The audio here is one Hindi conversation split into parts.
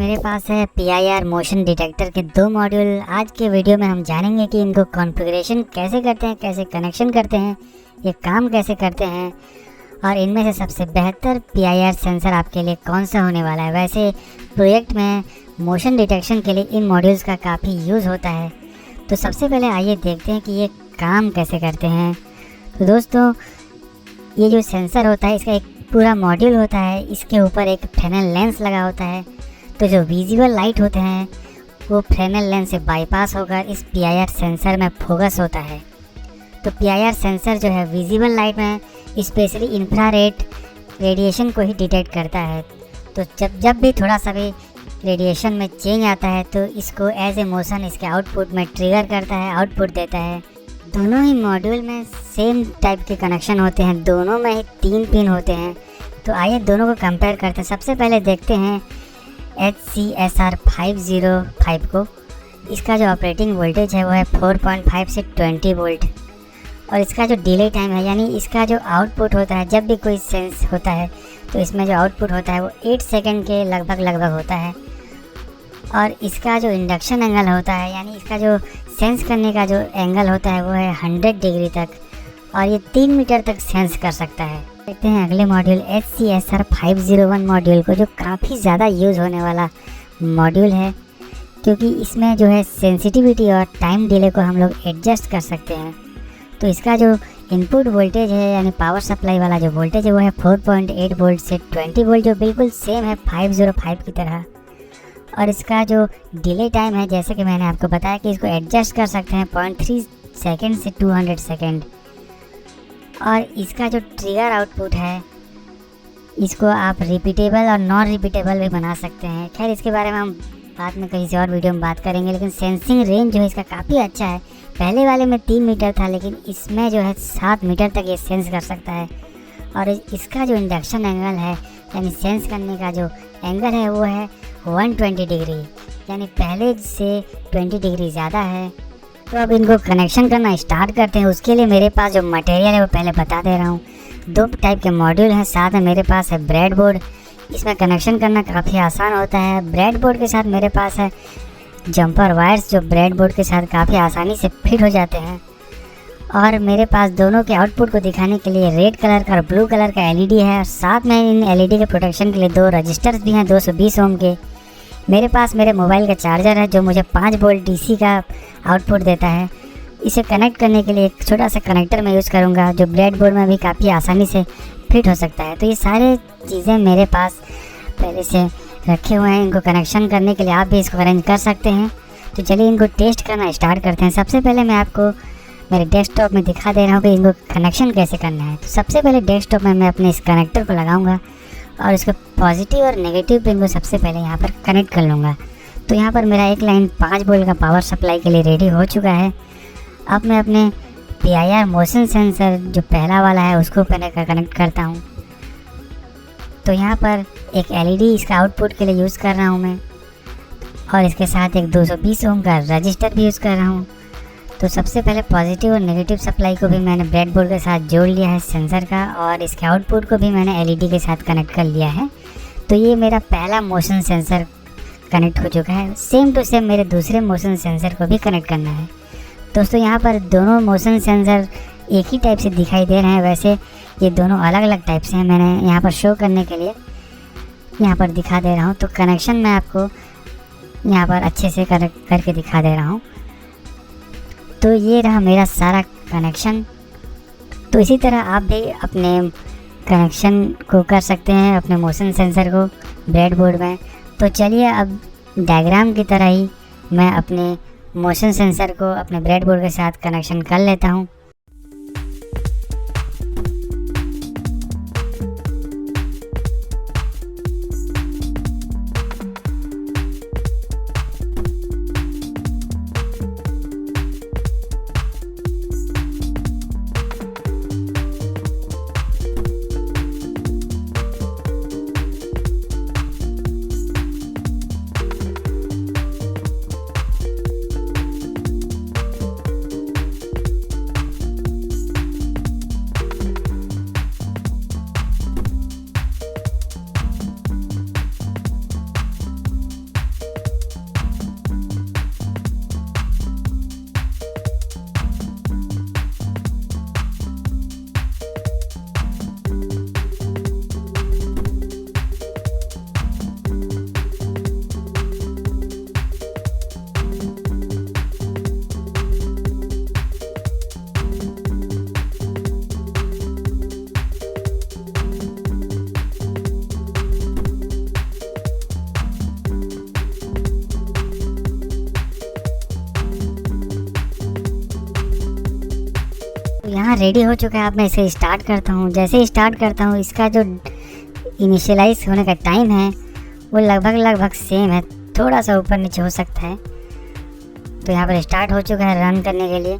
मेरे पास है PIR मोशन डिटेक्टर के 2 मॉड्यूल। आज के वीडियो में हम जानेंगे कि इनको कॉन्फ़िगरेशन कैसे करते हैं, कैसे कनेक्शन करते हैं, ये काम कैसे करते हैं और इनमें से सबसे बेहतर PIR सेंसर आपके लिए कौन सा होने वाला है। वैसे प्रोजेक्ट में मोशन डिटेक्शन के लिए इन मॉड्यूल्स का काफ़ी यूज़ होता है। तो सबसे पहले आइए देखते हैं कि ये काम कैसे करते हैं। तो दोस्तों, ये जो सेंसर होता है इसका एक पूरा मॉड्यूल होता है। इसके ऊपर एक फ्रेनेल लेंस लगा होता है। तो जो विजिबल लाइट होते हैं वो फ्रेनेल लेंस से बाईपास होकर इस PIR सेंसर में फोकस होता है। तो PIR सेंसर जो है विजिबल लाइट में स्पेशली इंफ्रारेड रेडिएशन को ही डिटेक्ट करता है। तो जब भी थोड़ा सा भी रेडिएशन में चेंज आता है तो इसको एज ए मोशन इसके आउटपुट में ट्रिगर करता है, आउटपुट देता है। दोनों ही मॉड्यूल में सेम टाइप के कनेक्शन होते हैं, दोनों में ही 3 पिन होते हैं। तो आइए दोनों को कंपेयर करते हैं। सबसे पहले देखते हैं HC-SR505 को। इसका जो ऑपरेटिंग वोल्टेज है वो है 4.5 से 20 वोल्ट और इसका जो डिले टाइम है यानी इसका जो आउटपुट होता है, जब भी कोई सेंस होता है तो इसमें जो आउटपुट होता है वो 8 सेकंड के लगभग होता है। और इसका जो इंडक्शन एंगल होता है यानी इसका जो सेंस करने का जो एंगल होता है वो है 100 डिग्री तक और ये 3 मीटर तक सेंस कर सकता है। देखते हैं अगले मॉड्यूल HC-SR501 मॉड्यूल को, जो काफ़ी ज़्यादा यूज़ होने वाला मॉड्यूल है क्योंकि इसमें जो है सेंसिटिविटी और टाइम डिले को हम लोग एडजस्ट कर सकते हैं। तो इसका जो इनपुट वोल्टेज है यानी पावर सप्लाई वाला जो वोल्टेज है वो है 4.8 वोल्ट से 20 वोल्ट, जो बिल्कुल सेम है 505 की तरह। और इसका जो डिले टाइम है, जैसे कि मैंने आपको बताया कि इसको एडजस्ट कर सकते हैं 0.3 सेकेंड से 200 सेकेंड। और इसका जो ट्रिगर आउटपुट है इसको आप रिपीटेबल और नॉन रिपीटेबल भी बना सकते हैं। खैर, इसके बारे में हम बाद में कहीं से और वीडियो में बात करेंगे। लेकिन सेंसिंग रेंज जो है इसका काफ़ी अच्छा है। पहले वाले में 3 मीटर था लेकिन इसमें जो है 7 मीटर तक ये सेंस कर सकता है। और इसका जो इंडक्शन एंगल है यानी सेंस करने का जो एंगल है वो है 120 डिग्री, यानी पहले से 20 डिग्री ज़्यादा है। तो अब इनको कनेक्शन करना स्टार्ट करते हैं। उसके लिए मेरे पास जो मटेरियल है वो पहले बता दे रहा हूँ। 2 टाइप के मॉड्यूल हैं, साथ में मेरे पास है ब्रेड बोर्ड। इसमें कनेक्शन करना काफ़ी आसान होता है। ब्रेड बोर्ड के साथ मेरे पास है जंपर वायर्स, जो ब्रेड बोर्ड के साथ काफ़ी आसानी से फिट हो जाते हैं। और मेरे पास दोनों के आउटपुट को दिखाने के लिए रेड कलर का और ब्लू कलर का LED है। और साथ में इन LED के प्रोटेक्शन के लिए 2 रजिस्टर्स भी हैं 220 ओम के। मेरे पास मेरे मोबाइल का चार्जर है जो मुझे 5 वोल्ट DC का आउटपुट देता है। इसे कनेक्ट करने के लिए एक छोटा सा कनेक्टर मैं यूज़ करूँगा जो ब्रेड बोर्ड में भी काफ़ी आसानी से फिट हो सकता है। तो ये सारे चीज़ें मेरे पास पहले से रखे हुए हैं। इनको कनेक्शन करने के लिए आप भी इसको अरेंज कर सकते हैं। तो चलिए इनको टेस्ट करना स्टार्ट करते हैं। सबसे पहले मैं आपको मेरे डेस्कटॉप में दिखा दे रहा हूँ कि इनको कनेक्शन कैसे करना है। तो सबसे पहले डेस्कटॉप में मैं अपने इस कनेक्टर को लगाऊंगा और इसके पॉजिटिव और नेगेटिव पिन को सबसे पहले यहाँ पर कनेक्ट कर लूँगा। तो यहाँ पर मेरा एक लाइन 5 वोल्ट का पावर सप्लाई के लिए रेडी हो चुका है। अब मैं अपने PIR मोशन सेंसर जो पहला वाला है उसको पहले कनेक्ट करता हूँ। तो यहाँ पर एक LED इसका आउटपुट के लिए यूज़ कर रहा हूँ मैं, और इसके साथ एक 220 ओम का रजिस्टर भी यूज़ कर रहा हूँ। तो सबसे पहले पॉजिटिव और नेगेटिव सप्लाई को भी मैंने ब्रेड बोर्ड के साथ जोड़ लिया है सेंसर का, और इसके आउटपुट को भी मैंने LED के साथ कनेक्ट कर लिया है। तो ये मेरा पहला मोशन सेंसर कनेक्ट हो चुका है। सेम टू सेम मेरे दूसरे मोशन सेंसर को भी कनेक्ट करना है। दोस्तों, यहाँ पर दोनों मोशन सेंसर एक ही टाइप से दिखाई दे रहे हैं, वैसे ये दोनों अलग अलग टाइप से हैं। मैंने यहाँ पर शो करने के लिए यहाँ पर दिखा दे रहा हूँ। तो कनेक्शन मैं आपको यहाँ पर अच्छे से करके दिखा दे रहा हूँ। तो ये रहा मेरा सारा कनेक्शन। तो इसी तरह आप भी अपने कनेक्शन को कर सकते हैं अपने मोशन सेंसर को ब्रेड बोर्ड में। तो चलिए अब डायग्राम की तरह ही मैं अपने मोशन सेंसर को अपने ब्रेड बोर्ड के साथ कनेक्शन कर लेता हूँ। यहाँ रेडी हो चुका है। अब मैं इसे स्टार्ट करता हूँ। जैसे ही स्टार्ट करता हूँ इसका जो इनिशियलाइज होने का टाइम है वो लगभग सेम है, थोड़ा सा ऊपर नीचे हो सकता है। तो यहाँ पर स्टार्ट हो चुका है रन करने के लिए,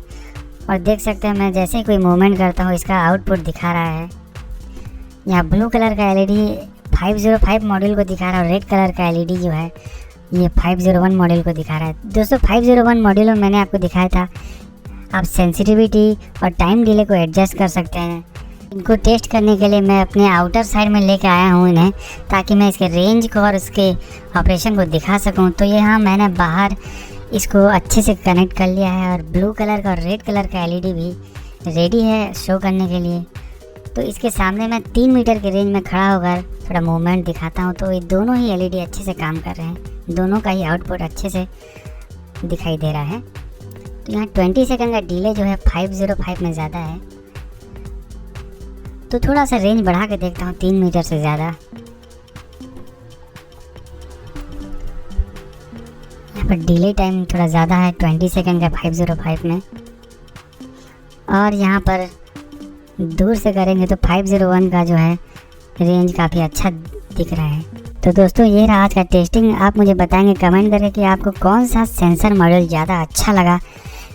और देख सकते हैं मैं जैसे ही कोई मूवमेंट करता हूँ इसका आउटपुट दिखा रहा है। यहाँ ब्लू कलर का एलईडी 505 मॉडल को दिखा रहा है और रेड कलर का एलईडी जो है ये 501 मॉडल को दिखा रहा है। दोस्तों 501 मॉडल में मैंने आपको दिखाया था आप सेंसिटिविटी और टाइम डिले को एडजस्ट कर सकते हैं। इनको टेस्ट करने के लिए मैं अपने आउटर साइड में लेके आया हूँ इन्हें, ताकि मैं इसके रेंज को और उसके ऑपरेशन को दिखा सकूँ। तो यहाँ मैंने बाहर इसको अच्छे से कनेक्ट कर लिया है, और ब्लू कलर का और रेड कलर का एलईडी भी रेडी है शो करने के लिए। तो इसके सामने मैं 3 मीटर के रेंज में खड़ा होकर थोड़ा मूवमेंट दिखाता हूँ। तो ये दोनों ही एलईडी अच्छे से काम कर रहे हैं, दोनों का ही आउटपुट अच्छे से दिखाई दे रहा है। तो यहाँ 20 सेकंड का डिले जो है 505 में ज़्यादा है, तो थोड़ा सा रेंज बढ़ा के देखता हूँ 3 मीटर से ज़्यादा। यहाँ पर डिले टाइम थोड़ा ज़्यादा है 20 सेकंड का 505 में, और यहाँ पर दूर से करेंगे तो 501 का जो है रेंज काफ़ी अच्छा दिख रहा है। तो दोस्तों ये रहा आज का टेस्टिंग। आप मुझे बताएंगे कमेंट करके कि आपको कौन सा सेंसर मॉडल ज़्यादा अच्छा लगा,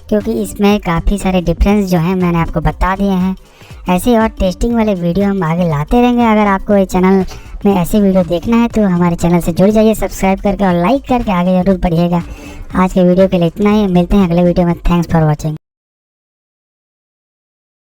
क्योंकि इसमें काफ़ी सारे डिफरेंस जो हैं मैंने आपको बता दिए हैं। ऐसे और टेस्टिंग वाले वीडियो हम आगे लाते रहेंगे। अगर आपको ये चैनल में ऐसे वीडियो देखना है तो हमारे चैनल से जुड़ जाइए, सब्सक्राइब करके और लाइक करके आगे ज़रूर बढ़िएगा। आज के वीडियो के लिए इतना ही, मिलते हैं अगले वीडियो में। Thanks for watching.